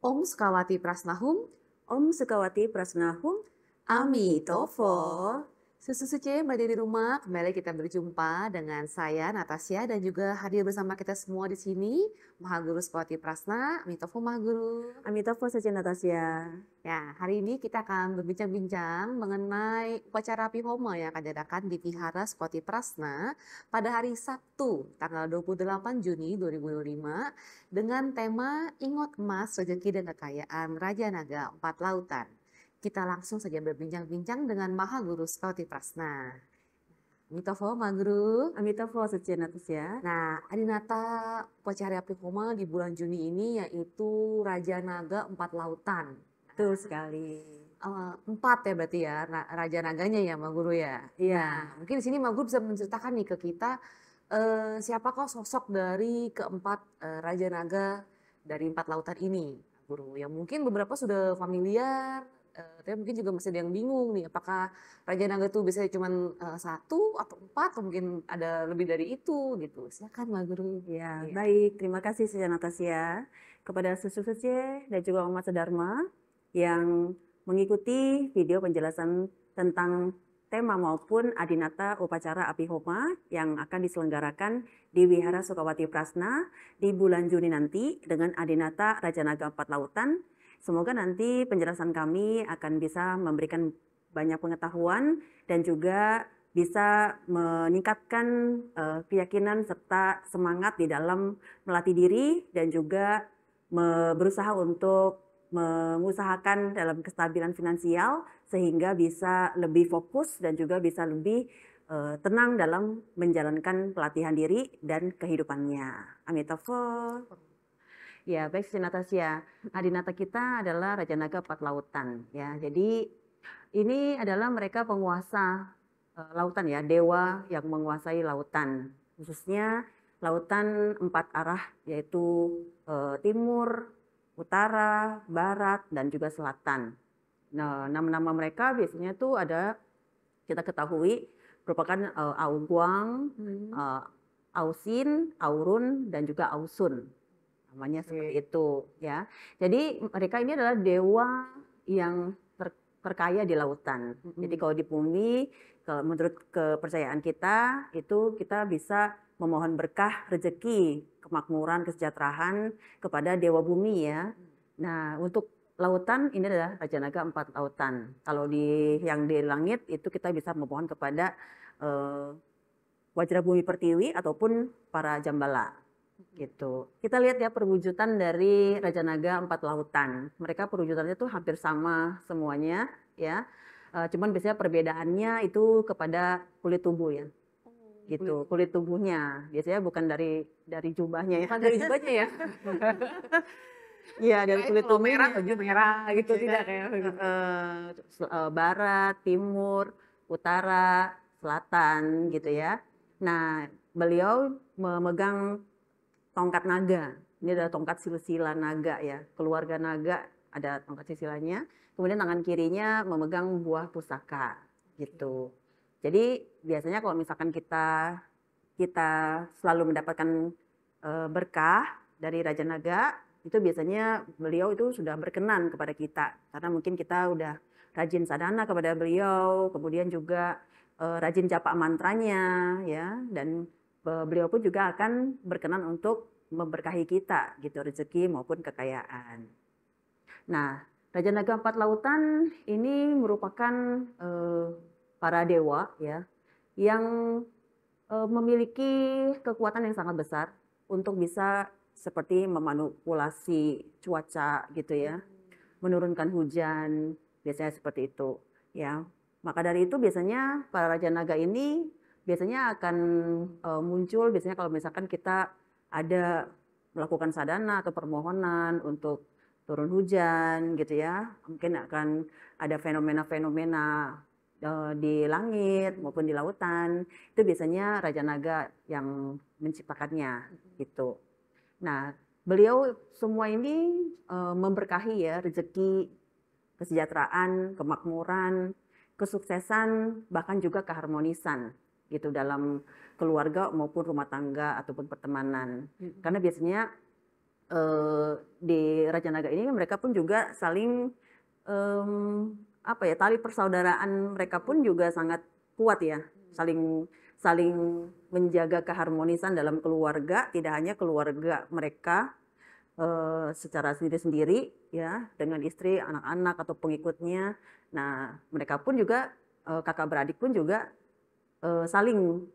Om Sukawati Prasnahum, Om Sukawati Prasnahum, Ami Tofo. Susu suci berdiri di rumah, kembali kita berjumpa dengan saya Natasya dan juga hadir bersama kita semua di sini Mahaguru Sukawati Prasna, Ami Tofo Mahaguru. Amitabha Saja Natasya. Ya, hari ini kita akan berbincang-bincang mengenai upacara Pihoma yang akan diadakan di Vihara Sukawati Prasna pada hari Sabtu, tanggal 28 Juni 2025 dengan tema Ingot Emas, Rezeki dan Kekayaan Raja Naga Empat Lautan. Kita langsung saja berbincang-bincang dengan Mahaguru Sukawati Prasna. Mitofo, Mahaguru. Amitabha Saja Natasya. Nah, Adinata upacara Pihoma di bulan Juni ini yaitu Raja Naga Empat Lautan. Betul sekali. Empat ya berarti ya raja naganya ya Ma Guru ya. Iya. Nah, mungkin di sini Ma Guru bisa menceritakan nih ke kita siapakah sosok dari keempat raja naga dari empat lautan ini, Ma Guru. Yang mungkin beberapa sudah familiar, tapi mungkin juga masih ada yang bingung nih. Apakah raja naga itu biasanya cuma satu atau empat, atau mungkin ada lebih dari itu gitu. Silakan Ma Guru. Ya, Iya. baik. Terima kasih Saja Natasya kepada Susu Saja dan juga Umat Sedharma yang mengikuti video penjelasan tentang tema maupun Adinata Upacara Apihoma yang akan diselenggarakan di Wihara Sukawati Prasna di bulan Juni nanti dengan Adinata Raja Naga Empat Lautan. Semoga nanti penjelasan kami akan bisa memberikan banyak pengetahuan dan juga bisa meningkatkan keyakinan serta semangat di dalam melatih diri dan juga berusaha untuk mengusahakan dalam kestabilan finansial sehingga bisa lebih fokus dan juga bisa lebih tenang dalam menjalankan pelatihan diri dan kehidupannya. Amitabha. Ya, baik Sri Natasya. Adinata kita adalah Raja Naga Empat Lautan ya. Jadi ini adalah mereka penguasa lautan ya, dewa yang menguasai lautan. Khususnya lautan empat arah yaitu timur, utara, barat, dan juga selatan. Nah, nama-nama mereka biasanya tuh ada kita ketahui merupakan Augwang, Ausin, Aurun, dan juga Ausun. Namanya seperti itu ya. Jadi mereka ini adalah dewa yang terkaya di lautan. Jadi kalau di bumi, kalau menurut kepercayaan kita itu kita bisa memohon berkah, rezeki, kemakmuran, kesejahteraan kepada dewa bumi ya. Nah, untuk lautan ini adalah Raja Naga Empat Lautan. Kalau yang di langit itu kita bisa memohon kepada Wajra Bumi Pertiwi ataupun para jambala gitu. Kita lihat ya perwujudan dari Raja Naga Empat Lautan. Mereka perwujudannya tuh hampir sama semuanya ya. Cuman biasanya perbedaannya itu kepada kulit tubuh ya. Gitu, kulit tubuhnya. Biasanya bukan dari jubahnya ya. Bukan dari jubahnya ya. Iya, dari kulit Kalau merah, tubuhnya. baju merah gitu tidak kayak Barat, timur, utara, selatan gitu ya. Nah, beliau memegang tongkat naga. Ini adalah tongkat silsila naga ya. Keluarga naga ada tongkat silsilanya. Kemudian tangan kirinya memegang buah pusaka gitu. Jadi biasanya kalau misalkan kita selalu mendapatkan berkah dari Raja Naga, itu biasanya beliau itu sudah berkenan kepada kita. Karena mungkin kita udah rajin sadhana kepada beliau, kemudian juga rajin japa mantranya ya, dan beliau pun juga akan berkenan untuk memberkahi kita gitu, rezeki maupun kekayaan. Nah, Raja Naga Empat Lautan ini merupakan para dewa ya yang memiliki kekuatan yang sangat besar untuk bisa seperti memanipulasi cuaca gitu ya, menurunkan hujan, biasanya seperti itu ya. Maka dari itu biasanya para Raja Naga ini biasanya akan muncul biasanya kalau misalkan kita ada melakukan sadhana atau permohonan untuk turun hujan gitu ya. Mungkin akan ada fenomena-fenomena di langit maupun di lautan. Itu biasanya Raja Naga yang menciptakannya gitu. Nah, beliau semua ini memberkahi ya rezeki, kesejahteraan, kemakmuran, kesuksesan, bahkan juga keharmonisan gitu dalam keluarga maupun rumah tangga ataupun pertemanan. Karena biasanya di Raja Naga ini mereka pun juga saling tali persaudaraan mereka pun juga sangat kuat ya, saling saling menjaga keharmonisan dalam keluarga, tidak hanya keluarga mereka secara sendiri-sendiri ya dengan istri, anak-anak atau pengikutnya. Nah, mereka pun juga kakak beradik pun juga saling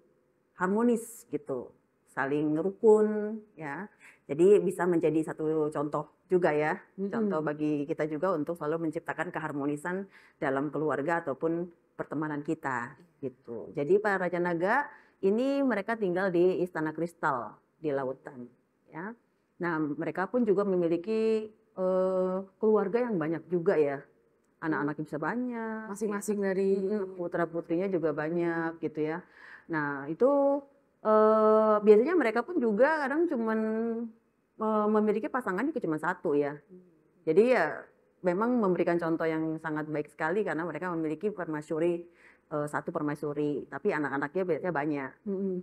harmonis gitu, saling rukun ya. Jadi bisa menjadi satu contoh juga ya, contoh bagi kita juga untuk selalu menciptakan keharmonisan dalam keluarga ataupun pertemanan kita gitu. Jadi para Raja Naga ini mereka tinggal di Istana Kristal di lautan ya. Nah, mereka pun juga memiliki keluarga yang banyak juga ya. Anak-anaknya bisa banyak, Masing-masing dari putra-putrinya juga banyak gitu ya. Nah, itu biasanya mereka pun juga kadang cuman memiliki pasangannya cuma satu ya. Jadi ya memang memberikan contoh yang sangat baik sekali karena mereka memiliki permaisuri, satu permaisuri, tapi anak-anaknya biasanya banyak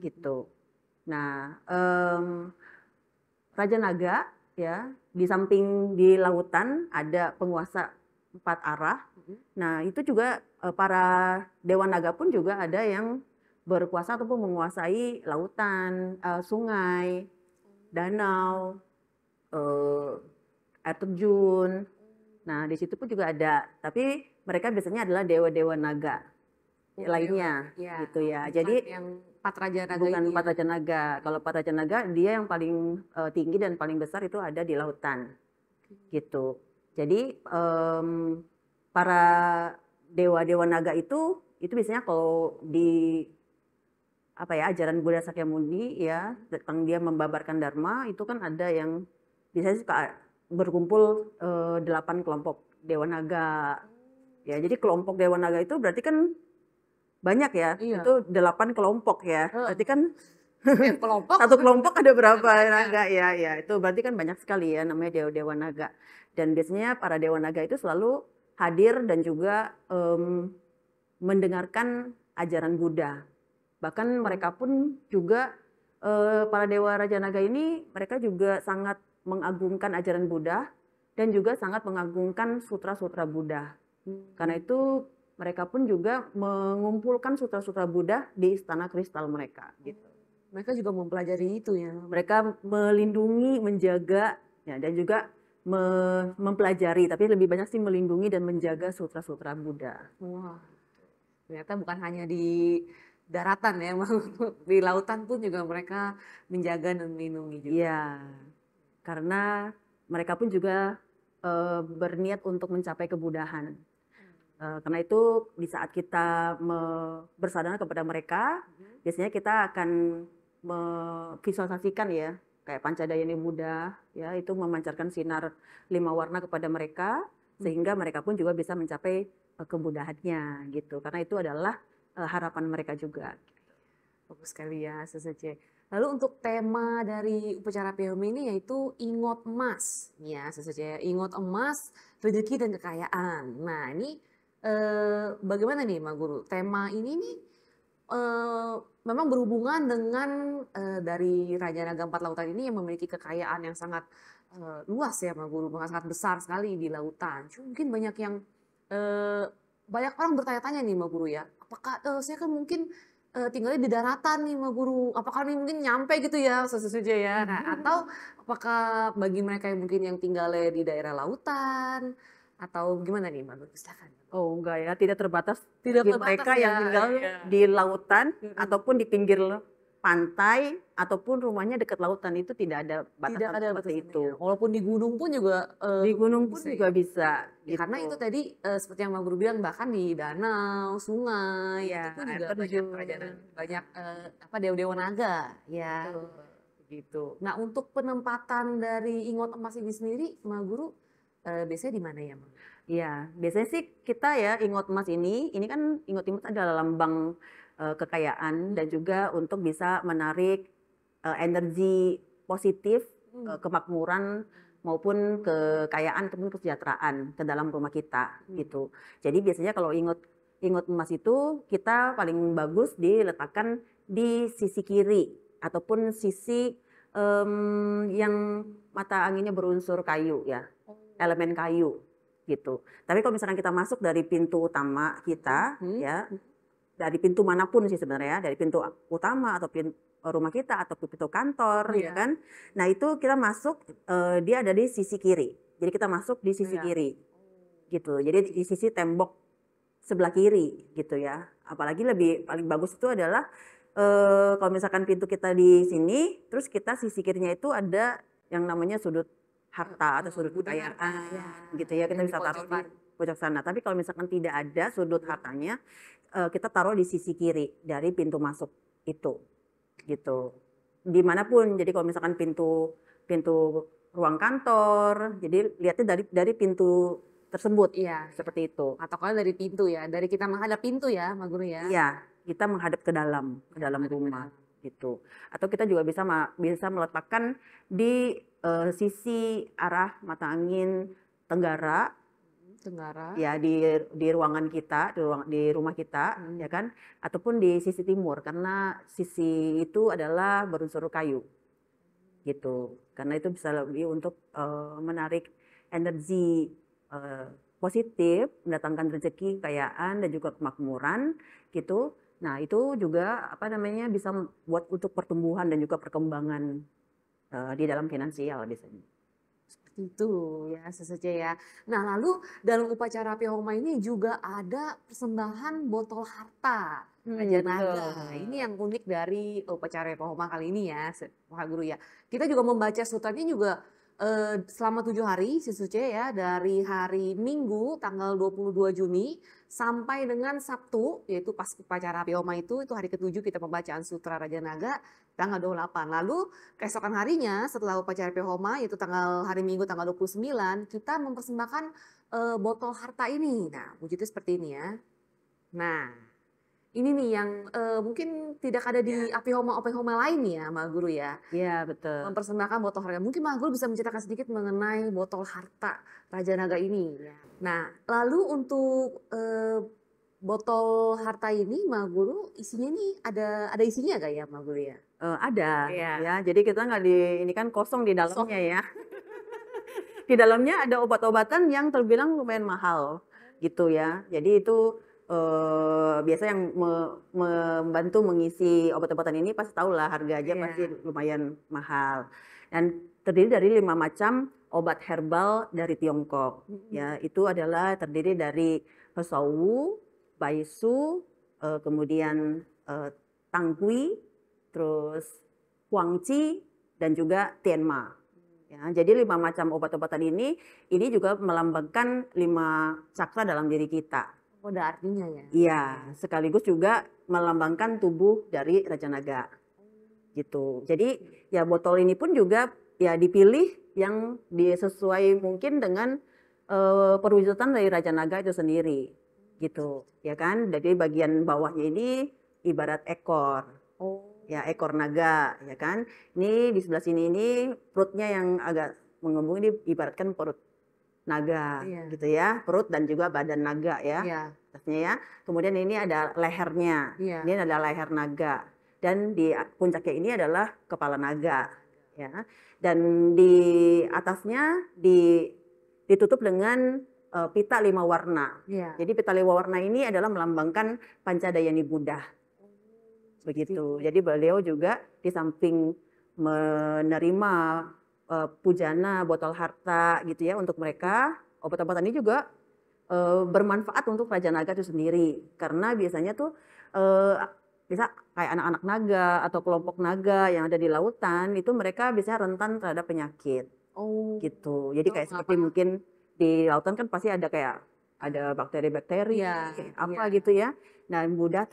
gitu. Nah, Raja Naga ya, di samping di lautan ada penguasa 4 arah. Nah, itu juga para dewa naga pun juga ada yang berkuasa ataupun menguasai lautan, sungai, danau, air terjun. Nah, di situ pun juga ada, tapi mereka biasanya adalah dewa-dewa naga lainnya gitu ya. Jadi yang 4 Raja Naga bukan ini 4 Raja Naga. Kalau 4 Raja Naga dia yang paling tinggi dan paling besar itu ada di lautan gitu. Jadi para dewa-dewa naga itu biasanya kalau di ajaran Buddha Sakyamuni ya tentang dia membabarkan dharma itu kan ada yang biasanya suka berkumpul 8 kelompok dewa naga. Ya, jadi kelompok dewa naga itu berarti kan banyak ya. Itu 8 kelompok ya. Berarti kan satu kelompok ada berapa naga ya? Ya, itu berarti kan banyak sekali ya namanya dewa-dewa naga. Dan biasanya para dewa naga itu selalu hadir dan juga mendengarkan ajaran Buddha. Bahkan mereka pun juga para dewa Raja Naga ini mereka juga sangat mengagungkan ajaran Buddha dan juga sangat mengagungkan sutra-sutra Buddha. Karena itu mereka pun juga mengumpulkan sutra-sutra Buddha di Istana Kristal mereka gitu. Mereka juga mempelajari itu ya. Mereka melindungi, menjaga ya, dan juga mempelajari, tapi lebih banyak sih melindungi dan menjaga sutra-sutra Buddha. Wah, ternyata bukan hanya di daratan ya, di lautan pun juga mereka menjaga dan melindungi juga. Iya, karena mereka pun juga berniat untuk mencapai kebudahan. Karena itu di saat kita bersadar kepada mereka, biasanya kita akan memvisualisasikan ya, kayak Pancadayani Buddha, ya itu memancarkan sinar 5 warna kepada mereka, sehingga mereka pun juga bisa mencapai kebudahannya gitu. Karena itu adalah harapan mereka juga. Bagus sekali ya, Sesece. Lalu untuk tema dari upacara PHOME ini yaitu ingot emas, ya Sesece. Ingot emas, rezeki dan kekayaan. Nah ini bagaimana nih, Mak Guru? Tema ini nih memang berhubungan dengan dari Raja Naga 4 Lautan ini yang memiliki kekayaan yang sangat luas ya, Mak Guru, sangat besar sekali di lautan. Cuma mungkin banyak yang banyak orang bertanya-tanya nih, Mak Guru ya. Apakah saya kan mungkin tinggalnya di daratan nih, Mak Guru. Apakah ini mungkin nyampe gitu ya, sesuatu ya. Nah, atau apakah bagi mereka yang mungkin yang tinggalnya di daerah lautan atau gimana nih, Mak Guru? Silakan. Oh enggak ya, tidak terbatas Tidak bagi terbatas mereka ya, yang tinggal iya. di lautan ataupun di pinggir pantai ataupun rumahnya dekat lautan itu tidak ada batasan Tidak ada seperti batasannya. itu. Walaupun di gunung pun juga Di gunung pun bisa juga ya. bisa. Ya, karena itu tadi seperti yang Mak Guru bilang, bahkan di danau, sungai, Ya, itu pun air juga banyak terjun. kerajaan, banyak dewa-dewa naga, ya. Gitu. Nah, untuk penempatan dari ingot emas ini sendiri, Mak Guru biasanya di mana ya, Mak? Iya, biasanya sih kita ya ingot emas ini kan ingot emas adalah lambang kekayaan dan juga untuk bisa menarik energi positif, kemakmuran maupun kekayaan ataupun kesejahteraan ke dalam rumah kita gitu. Jadi biasanya kalau ingot emas itu kita paling bagus diletakkan di sisi kiri ataupun sisi yang mata anginnya berunsur kayu ya, elemen kayu gitu. Tapi kalau misalkan kita masuk dari pintu utama kita ya, dari pintu manapun sih sebenarnya, dari pintu utama atau pintu rumah kita atau pintu kantor ya kan. Nah, itu kita masuk dia ada di sisi kiri. Jadi kita masuk di sisi kiri. Gitu. Jadi di sisi tembok sebelah kiri gitu ya. Apalagi paling bagus itu adalah kalau misalkan pintu kita di sini, terus kita sisi kirinya itu ada yang namanya sudut harta atau sudut kekayaan gitu ya. Kita bisa taruh di pojok sana. Tapi kalau misalkan tidak ada sudut hartanya, kita taruh di sisi kiri dari pintu masuk itu gitu. Dimanapun. Jadi kalau misalkan pintu ruang kantor, jadi lihatnya dari pintu tersebut. Iya. Seperti itu. Atau kalau dari pintu ya, dari kita menghadap pintu ya, Mbak Guru ya. Iya, kita menghadap ke dalam rumah gitu. Atau kita juga bisa meletakkan di sisi arah mata angin tenggara. Ya di ruangan kita, di rumah kita ya kan, ataupun di sisi timur karena sisi itu adalah berunsur kayu. Gitu. Karena itu bisa lebih untuk menarik energi positif, mendatangkan rezeki, kekayaan dan juga kemakmuran gitu. Nah, itu juga bisa buat untuk pertumbuhan dan juga perkembangan di dalam finansial biasanya. Seperti itu ya, sesaja ya. Nah, lalu dalam upacara Pihoma ini juga ada persembahan botol harta Raja Naga. Ini yang unik dari upacara Pihoma kali ini ya, Pak Guru ya. Kita juga membaca sutranya juga selama 7 hari Sisuce ya, dari hari Minggu tanggal 22 Juni sampai dengan Sabtu, yaitu pas upacara Pihoma itu hari ke-7 kita pembacaan sutra Raja Naga tanggal 28. Lalu keesokan harinya setelah upacara Pihoma yaitu hari Minggu tanggal 29 kita mempersembahkan botol harta ini. Nah, wujudnya seperti ini ya. Nah, ini nih yang mungkin tidak ada di Apihoma lain ya, Mbak Guru ya. Iya, betul. Mempersembahkan botol harta. Mungkin Mbak Guru bisa menceritakan sedikit mengenai botol harta Raja Naga ini. Nah, lalu untuk botol harta ini, Mbak Guru, isinya nih ada isinya nggak ya, Mbak Guru ya? Ada ya. Jadi kita nggak ini kan kosong di dalamnya ya. Di dalamnya ada obat-obatan yang terbilang lumayan mahal gitu ya. Jadi itu biasa yang membantu mengisi obat-obatan ini pasti tahu lah harga aja pasti lumayan mahal. Dan terdiri dari 5 macam obat herbal dari Tiongkok. Ya, itu adalah terdiri dari Hesawu, Baisu, kemudian Tangkui, terus Huangqi dan juga Tianma. Ya, jadi 5 macam obat-obatan ini juga melambangkan 5 cakra dalam diri kita. Oh, ada artinya ya? Iya, sekaligus juga melambangkan tubuh dari Raja Naga. Gitu. Jadi ya botol ini pun juga ya dipilih yang sesuai mungkin dengan perwujudan dari Raja Naga itu sendiri. Gitu, ya kan? Jadi bagian bawahnya ini ibarat ekor. Ya, ekor naga, ya kan? Ini di sebelah sini ini perutnya yang agak mengembung ini ibaratkan perut naga gitu ya, perut dan juga badan naga ya, atasnya ya. Kemudian ini ada lehernya, ini ada leher naga, dan di puncaknya ini adalah kepala naga, ya. Dan di atasnya ditutup dengan pita 5 warna. Jadi pita 5 warna ini adalah melambangkan Pancadayani Buddha, begitu. Jadi beliau juga di samping menerima pujana botol harta gitu ya untuk mereka, obat-obatan ini juga bermanfaat untuk Raja Naga itu sendiri karena biasanya tuh bisa kayak anak-anak naga atau kelompok naga yang ada di lautan itu mereka biasanya rentan terhadap penyakit. Gitu. Jadi kayak seperti mungkin di lautan kan pasti ada kayak ada bakteri-bakteri gitu ya. Nah, mudah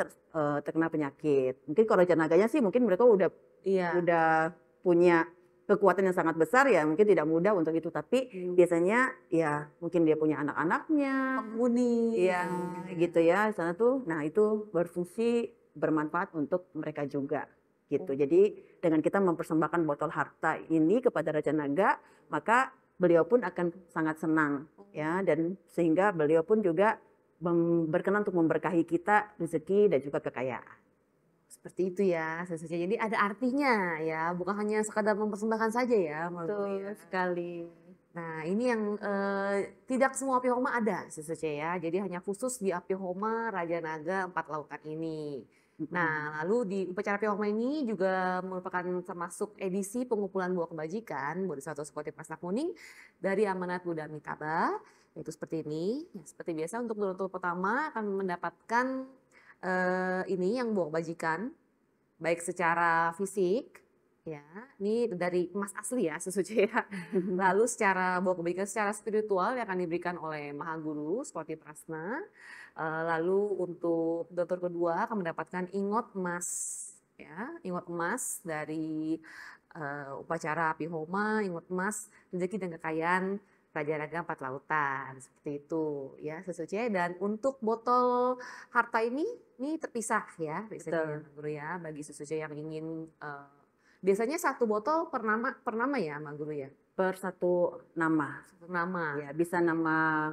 terkena penyakit. Mungkin kalau Raja Naganya sih mungkin mereka udah punya kekuatan yang sangat besar ya, mungkin tidak mudah untuk itu, tapi biasanya ya mungkin dia punya anak-anaknya, penghuni, gitu ya, di sana tuh, nah itu berfungsi bermanfaat untuk mereka juga, gitu. Jadi dengan kita mempersembahkan botol harta ini kepada Raja Naga, maka beliau pun akan sangat senang, ya, dan sehingga beliau pun juga berkenan untuk memberkahi kita rezeki dan juga kekayaan. Seperti itu ya, sesuai. Jadi ada artinya ya, bukan hanya sekadar mempersembahkan saja ya, Mbak Guru Betul ya. sekali. Nah, ini yang tidak semua api homa ada sesuai ya. Jadi hanya khusus di api homa Raja Naga Empat Lautan ini. Mhm. Nah, lalu di upacara api homa ini juga merupakan termasuk edisi pengumpulan buah kebajikan Bodhisattva Sekoti Prasna Kuning dari amanat Buddha Amitabha. Yaitu seperti ini. Ya, seperti biasa untuk donatur pertama akan mendapatkan ini yang buah kebajikan baik secara fisik ya, ini dari emas asli ya sesuci ya. Lalu secara buah kebaikan secara spiritual yang akan diberikan oleh Maha Guru seperti Prasna. Lalu untuk dokter kedua akan mendapatkan ingot emas ya, ingot emas dari upacara api homa, ingot emas, rezeki dan kekayaan Raja Naga Empat Lautan seperti itu ya sesuci. Dan untuk botol harta ini terpisah ya biasanya ya, Betul. Mak Guru ya, bagi sesuci yang ingin biasanya satu botol per nama ya, Mak Guru ya. Per satu nama. Satu nama. Ya, bisa nama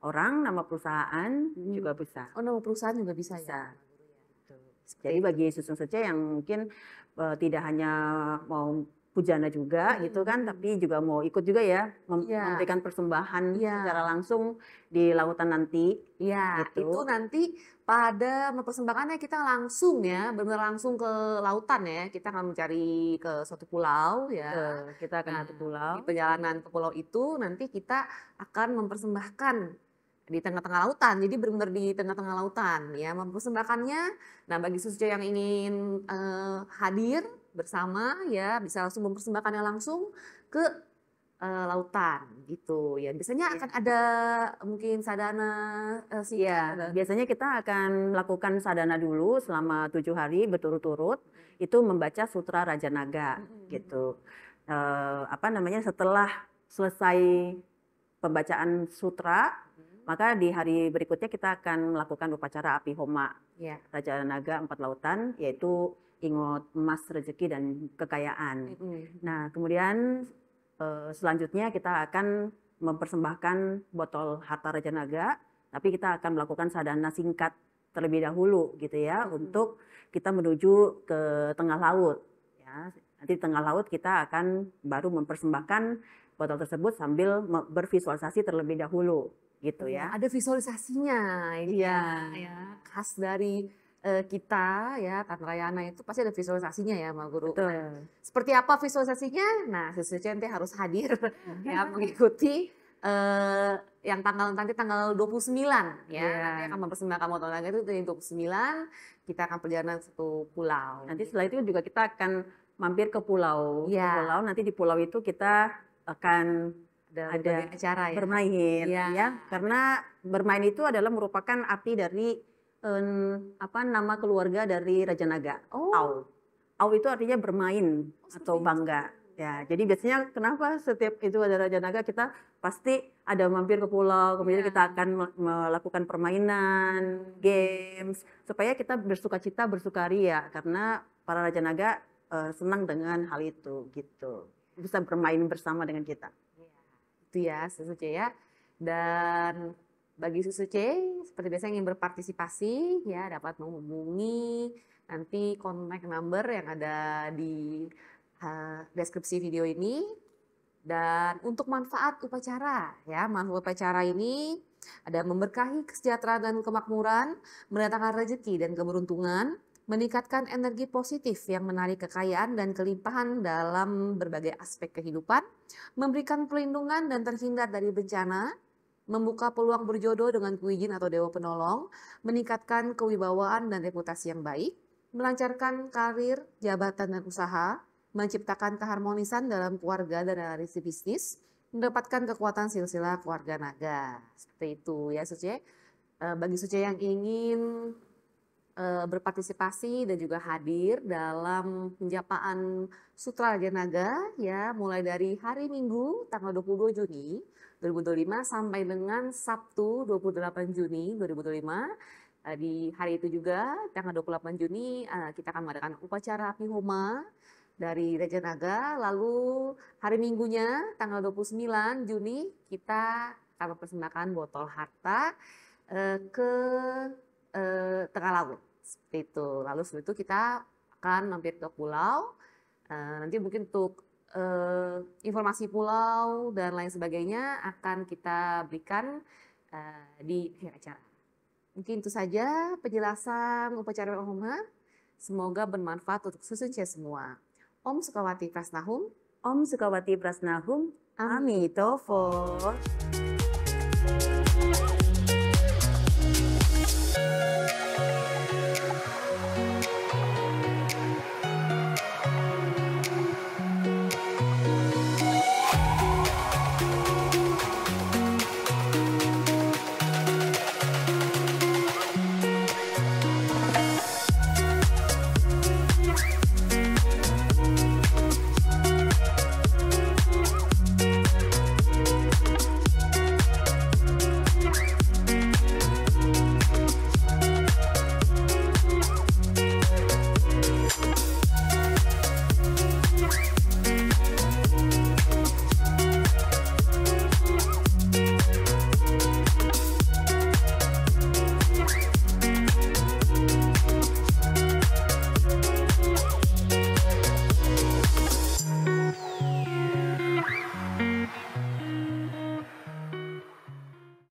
orang, nama perusahaan juga bisa. Oh, nama perusahaan juga bisa Bisa. ya, Mak Guru ya. Betul. Seperti Jadi itu. bagi Susung Sece yang mungkin tidak hanya mau pujana juga gitu kan, tapi juga mau ikut juga ya Iya, memberikan persembahan iya. secara langsung di lautan nanti. Iya, Gitu. itu nanti pada mempersembahkannya kita langsung ya, benar langsung ke lautan ya. Kita akan mencari ke suatu pulau ya. Kita akan Nah, satu pulau. di perjalanan ke pulau itu nanti kita akan mempersembahkan di tengah-tengah lautan. Jadi benar-benar di tengah-tengah lautan ya mempersembahkannya. Nah, bagi Susja yang ingin hadir bersama ya bisa langsung mempersembahkannya langsung ke lautan gitu ya. Biasanya Iya. akan ada mungkin sadhana singkat. Ya, biasanya kita akan melakukan sadhana dulu selama 7 hari berturut-turut. Itu membaca Sutra Raja Naga gitu. Apa namanya, setelah selesai pembacaan sutra, maka di hari berikutnya kita akan melakukan upacara api homa Ya. Raja Naga Empat Lautan, yaitu ingot emas, rezeki, dan kekayaan. Nah, kemudian selanjutnya kita akan mempersembahkan botol harta Raja Naga, tapi kita akan melakukan sadhana singkat terlebih dahulu gitu ya, untuk kita menuju ke tengah laut. Ya, nanti di tengah laut kita akan baru mempersembahkan botol tersebut sambil bervisualisasi terlebih dahulu gitu ya. Ada visualisasinya ini Iya. ya, khas dari kita ya, Tantrayana itu pasti ada visualisasinya ya, Mak Guru. Betul. Nah, seperti apa visualisasinya? Nah, sesuai nanti harus hadir ya mengikuti yang nanti tanggal 29 ya. Nanti akan mempersembahkan botol naga itu dari 29 kita akan perjalanan satu pulau. Nanti setelah itu juga kita akan mampir ke pulau. Iya. Ke pulau, nanti di pulau itu kita akan ada acara ya. bermain Iya. ya, karena bermain itu adalah merupakan arti dari nama keluarga dari Raja Naga. Au. Au itu artinya bermain atau bangga. Ya, jadi biasanya kenapa setiap itu ada Raja Naga kita pasti ada mampir ke pulau, kemudian kita akan melakukan permainan, games, supaya kita bersukacita, bersukaria karena para Raja Naga senang dengan hal itu gitu. Bisa bermain bersama dengan kita. Itu ya, Susuce ya. Dan bagi Susuce seperti biasa ingin berpartisipasi ya dapat menghubungi nanti kontak number yang ada di deskripsi video ini. Dan untuk manfaat upacara ya, manfaat upacara ini ada memberkahi kesejahteraan dan kemakmuran, mendatangkan rezeki dan keberuntungan, meningkatkan energi positif yang menarik kekayaan dan kelimpahan dalam berbagai aspek kehidupan, memberikan perlindungan dan terhindar dari bencana, membuka peluang berjodoh dengan kuijin atau dewa penolong, meningkatkan kewibawaan dan reputasi yang baik, melancarkan karir, jabatan dan usaha, menciptakan keharmonisan dalam keluarga dan relasi bisnis, mendapatkan kekuatan silsilah keluarga naga. Seperti itu ya Suce. Bagi Suce yang ingin berpartisipasi dan juga hadir dalam penjapaan Sutra Raja Naga ya mulai dari hari Minggu tanggal 22 Juni 2025 sampai dengan Sabtu 28 Juni 2025. Di hari itu juga tanggal 28 Juni kita akan mengadakan upacara api homa dari Raja Naga. Lalu hari Minggunya tanggal 29 Juni kita akan mempersembahkan botol harta ke tengah laut Seperti itu. Lalu setelah itu kita akan mampir ke pulau. Nanti mungkin untuk informasi pulau dan lain sebagainya akan kita berikan di akhir acara. Mungkin itu saja penjelasan upacara Homa. Semoga bermanfaat untuk Susunce semua. Om Sukawati Prasnahum. Om Sukawati Prasnahum. Amitofo.